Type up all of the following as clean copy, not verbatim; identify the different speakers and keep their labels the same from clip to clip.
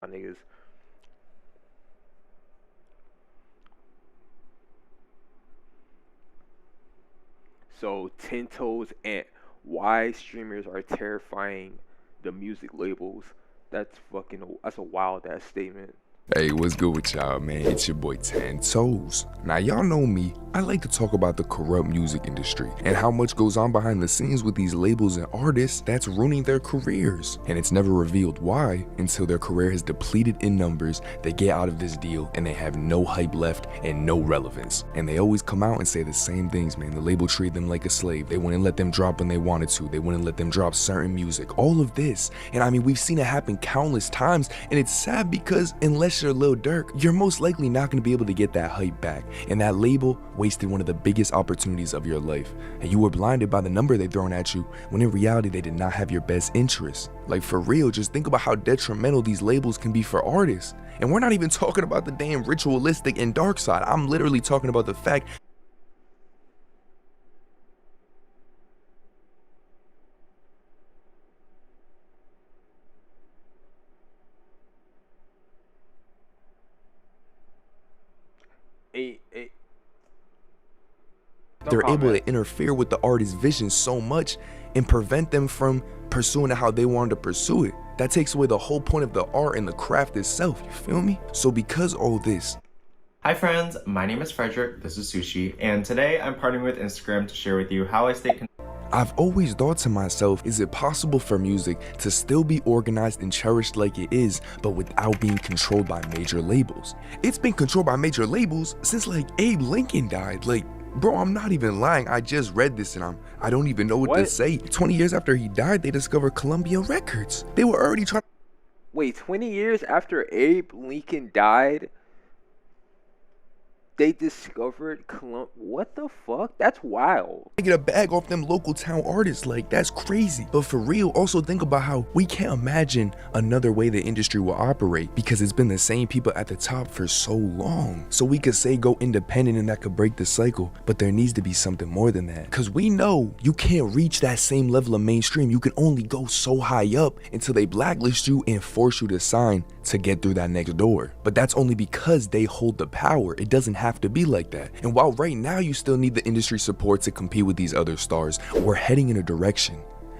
Speaker 1: niggas. So ten toes and why streamers are terrifying the music labels. That's a wild ass statement.
Speaker 2: Hey, what's good with y'all, man? It's your boy Tan Toes. Now, y'all know me. I like to talk about the corrupt music industry and how much goes on behind the scenes with these labels and artists that's ruining their careers. And it's never revealed why until their career has depleted in numbers, they get out of this deal and they have no hype left and no relevance. And they always come out and say the same things, man. The label treated them like a slave. They wouldn't let them drop when they wanted to. They wouldn't let them drop certain music. All of this. And I mean, we've seen it happen countless times, and it's sad because unless you're Lil Durk, you're most likely not going to be able to get that hype back. And that label wasted one of the biggest opportunities of your life. And you were blinded by the number they thrown at you when in reality they did not have your best interests. Like for real, just think about how detrimental these labels can be for artists. And we're not even talking about the damn ritualistic and dark side. I'm literally talking about the fact
Speaker 1: A no
Speaker 2: they're able
Speaker 1: comment.
Speaker 2: to interfere with the artist's vision so much and prevent them from pursuing it how they wanted to pursue it. That takes away the whole point of the art and the craft itself, you feel me? So because all this,
Speaker 3: Hi friends, my name is Frederick, this is Sushi, and today I'm partnering with Instagram to share with you how I stay connected.
Speaker 2: I've always thought to myself, is it possible for music to still be organized and cherished like it is, but without being controlled by major labels? It's been controlled by major labels since like Abe Lincoln died. Like, bro, I'm not even lying. I just read this and I don't even know what to
Speaker 1: What?
Speaker 2: say. 20 years after he died, they discovered Columbia Records. They were already trying
Speaker 1: Wait, 20 years after Abe Lincoln died, they discovered what the fuck? That's wild.
Speaker 2: to get a bag off them local town artists. Like, that's crazy. But for real, also think about how we can't imagine another way the industry will operate because it's been the same people at the top for so long. So we could say go independent and that could break the cycle, but there needs to be something more than that. Cause we know you can't reach that same level of mainstream. You can only go so high up until they blacklist you and force you to sign to get through that next door. But that's only because they hold the power. It doesn't have to be like that. And while right now you still need the industry support to compete with these other stars, we're heading in a direction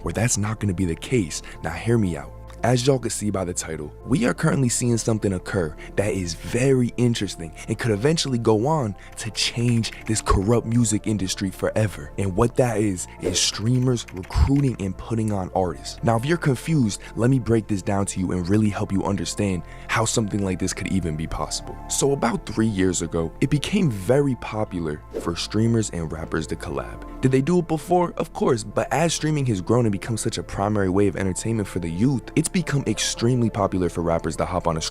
Speaker 2: where that's not going to be the case. Now hear me out. As y'all can see by the title, we are currently seeing something occur that is very interesting and could eventually go on to change this corrupt music industry forever. And what that is streamers recruiting and putting on artists. Now, if you're confused, let me break this down to you and really help you understand how something like this could even be possible. So about 3 years ago, it became very popular for streamers and rappers to collab. Did they do it before? Of course, but as streaming has grown and become such a primary way of entertainment for the youth, it's become extremely popular for rappers to hop on a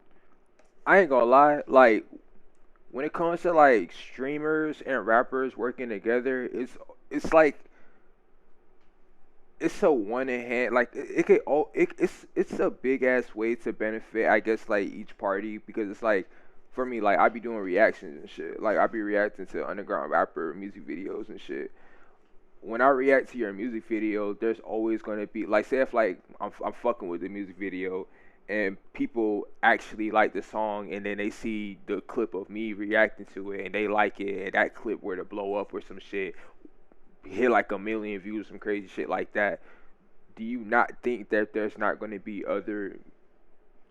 Speaker 1: I ain't gonna lie, like when it comes to like streamers and rappers working together, it's like it's so one in hand. Like it could oh it's a big ass way to benefit, I guess, like each party because it's like for me, like I be doing reactions and shit. Like I be reacting to underground rapper music videos and shit. When I react to your music video, there's always gonna be like, say if like I'm fucking with the music video, and people actually like the song, and then they see the clip of me reacting to it, and they like it, and that clip were to blow up or some shit, hit like a million views, some crazy shit like that. Do you not think that there's not gonna be other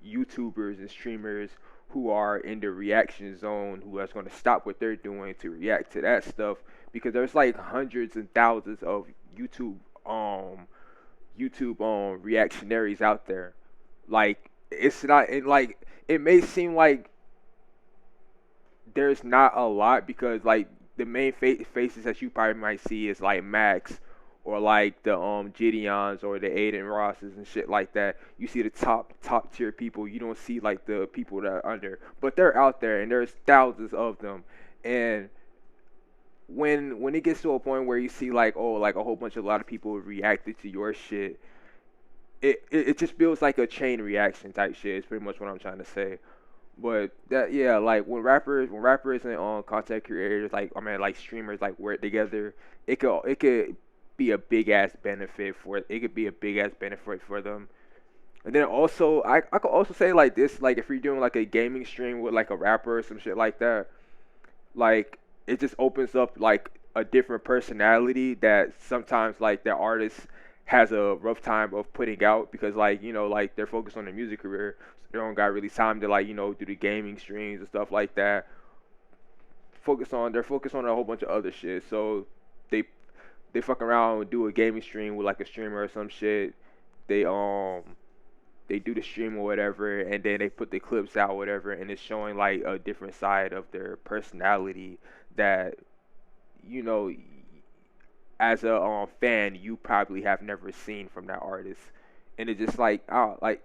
Speaker 1: YouTubers and streamers who are in the reaction zone who are going to stop what they're doing to react to that stuff because there's like hundreds and thousands of reactionaries out there. Like it's not like it may seem like there's not a lot because like the main faces that you probably might see is like Max or like the Gideons or the Aiden Rosses and shit like that. You see the top tier people. You don't see like the people that are under, but they're out there and there's thousands of them. And when it gets to a point where you see like oh like a whole bunch of a lot of people reacted to your shit, it just feels like a chain reaction type shit. Is pretty much what I'm trying to say. But that yeah, like when rappers and content creators like I mean like streamers like work together, it could be a big ass benefit for them And then also, I could also say like this, like if you're doing like a gaming stream with like a rapper or some shit like that, like it just opens up like a different personality that sometimes like the artist has a rough time of putting out because like like they're focused on their music career, so they don't got really time to like do the gaming streams and stuff like that. They're focused on a whole bunch of other shit, so they they fuck around and do a gaming stream with like a streamer or some shit. They they do the stream or whatever, and then they put the clips out, or whatever, and it's showing like a different side of their personality that you know, as a fan, you probably have never seen from that artist, and it's just like, oh, like,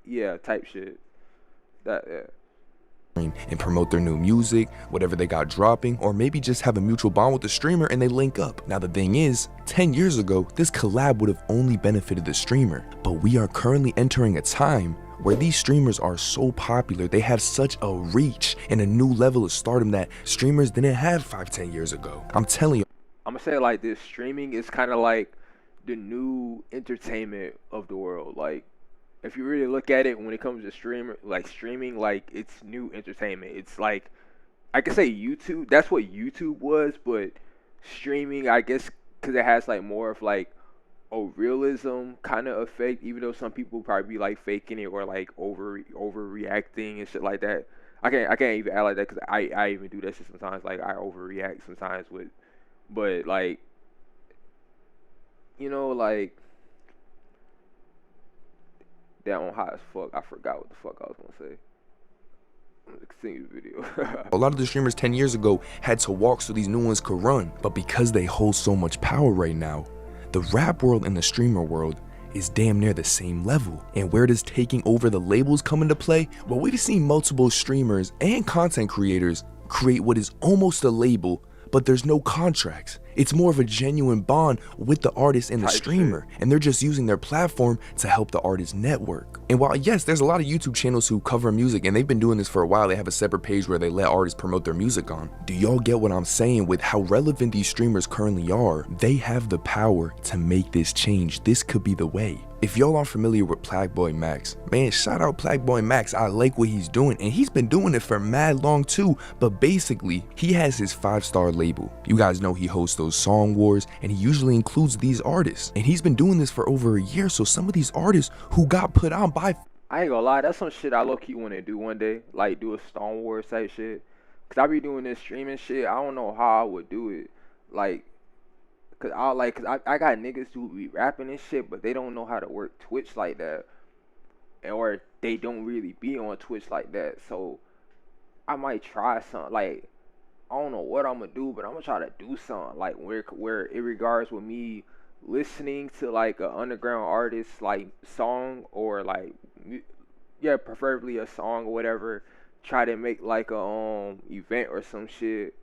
Speaker 1: yeah, type shit. That yeah.
Speaker 2: And promote their new music, whatever they got dropping, or maybe just have a mutual bond with the streamer and they link up. Now the thing is, 10 years ago, this collab would have only benefited the streamer, but we are currently entering a time where these streamers are so popular, they have such a reach and a new level of stardom that streamers didn't have 5-10 years ago. I'm telling you.
Speaker 1: I'm gonna say it like this: streaming is kind of like the new entertainment of the world. Like, if you really look at it, when it comes to streaming, like it's new entertainment. It's like I could say YouTube. That's what YouTube was, but streaming, I guess, because it has like more of like a realism kind of effect. Even though some people probably be like faking it or like overreacting and shit like that. I can't even act like that because I even do that shit sometimes. Like I overreact sometimes with, but like like that on hot as fuck. I forgot what the fuck I was gonna say. I'm gonna continue the video.
Speaker 2: A lot of the streamers 10 years ago had to walk so these new ones could run, but because they hold so much power right now, the rap world and the streamer world is damn near the same level. And where does taking over the labels come into play? Well, we've seen multiple streamers and content creators create what is almost a label, but there's no contracts. It's more of a genuine bond with the artist and the streamer, and they're just using their platform to help the artist network. And while yes, there's a lot of YouTube channels who cover music, and they've been doing this for a while, they have a separate page where they let artists promote their music on. Do y'all get what I'm saying with how relevant these streamers currently are? They have the power to make this change. This could be the way. If y'all aren't familiar with Plagueboy Max, man, shout out Plagueboy Max. I like what he's doing, and he's been doing it for mad long too, but basically, he has his 5-star label. You guys know he hosts those song wars, and he usually includes these artists, and he's been doing this for over a year, so some of these artists who got put on by...
Speaker 1: I ain't gonna lie, that's some shit I low-key want to do one day, like do a Song Wars type shit, because I be doing this streaming shit. I don't know how I would do it, like, cause I got niggas who be rapping and shit, but they don't know how to work Twitch like that, or they don't really be on Twitch like that. So I might try something. Like I don't know what I'm gonna do, but I'm gonna try to do something like where it regards with me listening to like an underground artist like song or like yeah, preferably a song or whatever. Try to make like a event or some shit.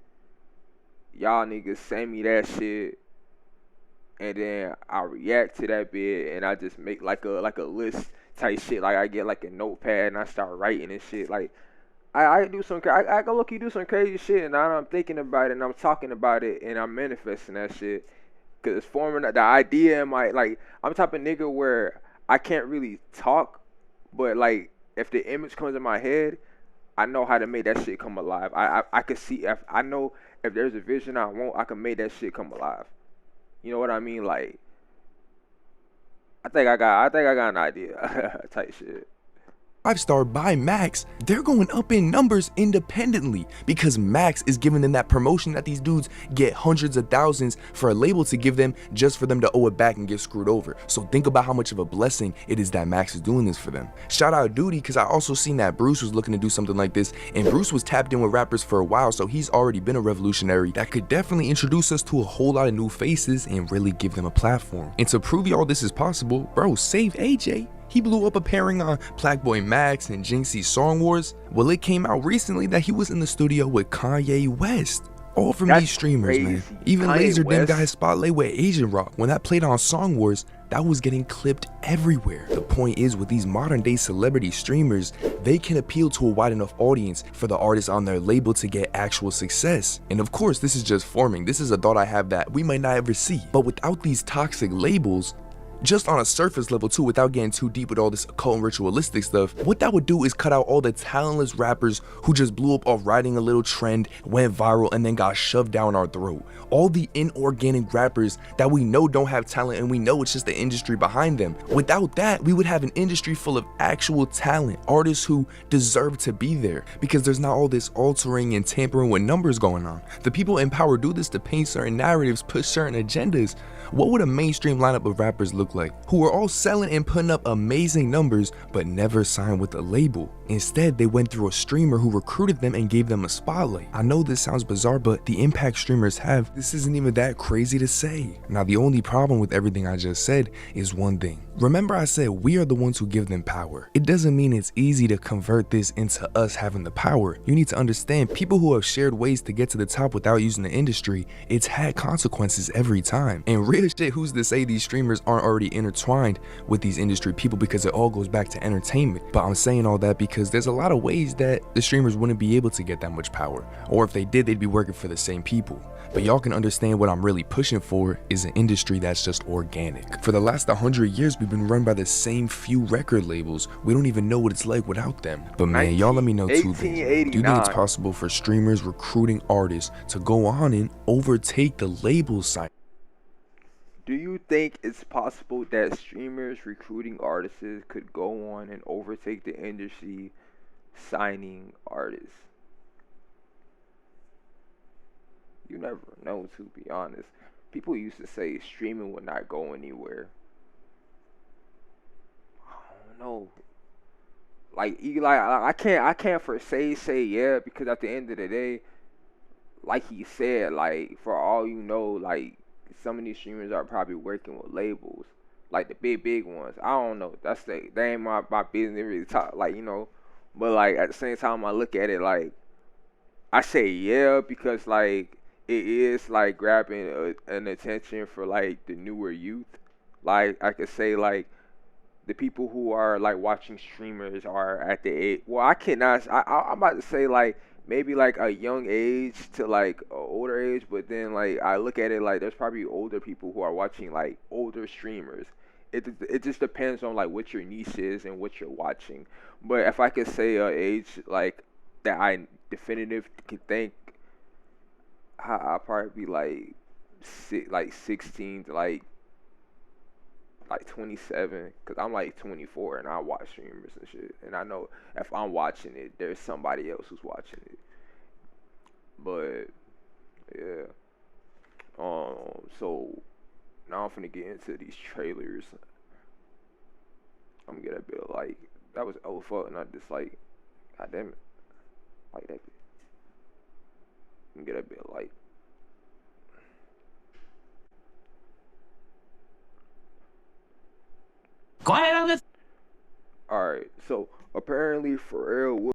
Speaker 1: Y'all niggas send me that shit, and then I react to that bit, and I just make like a list type shit. Like I get like a notepad and I start writing and shit. Like I do some I go look, you do some crazy shit, and now I'm thinking about it and I'm talking about it and I'm manifesting that shit, cause it's forming the idea in my, like, I'm the type of nigga where I can't really talk, but like if the image comes in my head, I know how to make that shit come alive. I could see, if I know if there's a vision I want, I can make that shit come alive. You know what I mean? Like, I think I got an idea type shit.
Speaker 2: 5-star by Max, they're going up in numbers independently because Max is giving them that promotion that these dudes get hundreds of thousands for a label to give them just for them to owe it back and get screwed over. So think about how much of a blessing it is that Max is doing this for them. Shout out Duty, because I also seen that Bruce was looking to do something like this, and Bruce was tapped in with rappers for a while, so he's already been a revolutionary that could definitely introduce us to a whole lot of new faces and really give them a platform. And to prove y'all this is possible, bro, save AJ. He blew up appearing on Plagueboy Max and Jinxie's Song Wars. Well, it came out recently that he was in the studio with Kanye West. All from these streamers, crazy, man. Even Laserdisc got his spotlight with Asian Rock. When that played on Song Wars, that was getting clipped everywhere. The point is, with these modern day celebrity streamers, they can appeal to a wide enough audience for the artists on their label to get actual success. And of course, this is just forming. This is a thought I have that we might not ever see. But without these toxic labels, Just on a surface level too, without getting too deep with all this occult and ritualistic stuff, what that would do is cut out all the talentless rappers who just blew up off riding a little trend, went viral, and then got shoved down our throat. All the inorganic rappers that we know don't have talent and we know it's just the industry behind them. Without that, we would have an industry full of actual talent, artists who deserve to be there, because there's not all this altering and tampering with numbers going on. The people in power do this to paint certain narratives, push certain agendas. What would a mainstream lineup of rappers look like, who are all selling and putting up amazing numbers but never signed with a label? Instead, they went through a streamer who recruited them and gave them a spotlight. I know this sounds bizarre, but the impact streamers have, this isn't even that crazy to say. Now, the only problem with everything I just said is one thing. Remember I said we are the ones who give them power. It doesn't mean it's easy to convert this into us having the power. You need to understand, people who have shared ways to get to the top without using the industry, it's had consequences every time. And real shit, who's to say these streamers aren't already intertwined with these industry people, because it all goes back to entertainment. But I'm saying all that because there's a lot of ways that the streamers wouldn't be able to get that much power. Or if they did, they'd be working for the same people. But y'all can understand what I'm really pushing for is an industry that's just organic. For the last 100 years, we've been run by the same few record labels. We don't even know what it's like without them. But man, y'all let me know two things. Do you think it's possible for streamers recruiting artists to go on and overtake the label side?
Speaker 1: Do you think it's possible that streamers recruiting artists could go on and overtake the industry signing artists? You never know, to be honest. People used to say streaming would not go anywhere. I don't know. Like Eli, I can't for say yeah, because at the end of the day, like he said, like for all you know, like some of these streamers are probably working with labels, like the big ones. I don't know. That ain't my business to really talk, like, you know. But like at the same time, I look at it like I say yeah, because like it is like grabbing an attention for like the newer youth. Like I could say like the people who are like watching streamers are at the age. Well, I cannot. I'm about to say like maybe like a young age to like a older age, but then like I look at it like there's probably older people who are watching like older streamers. It just depends on like what your niche is and what you're watching. But if I could say a age like that I definitive could think, I'll probably be like 16 to like 27, because I'm like 24 and I watch streamers and shit, and I know if I'm watching it, there's somebody else who's watching it. But yeah, so now I'm finna get into these trailers. I'm gonna get a bit of like that was oh fuck, not just like god damn it, like that. I'm gonna get a bit of like.
Speaker 4: Go ahead,
Speaker 1: Alright, so apparently Pharrell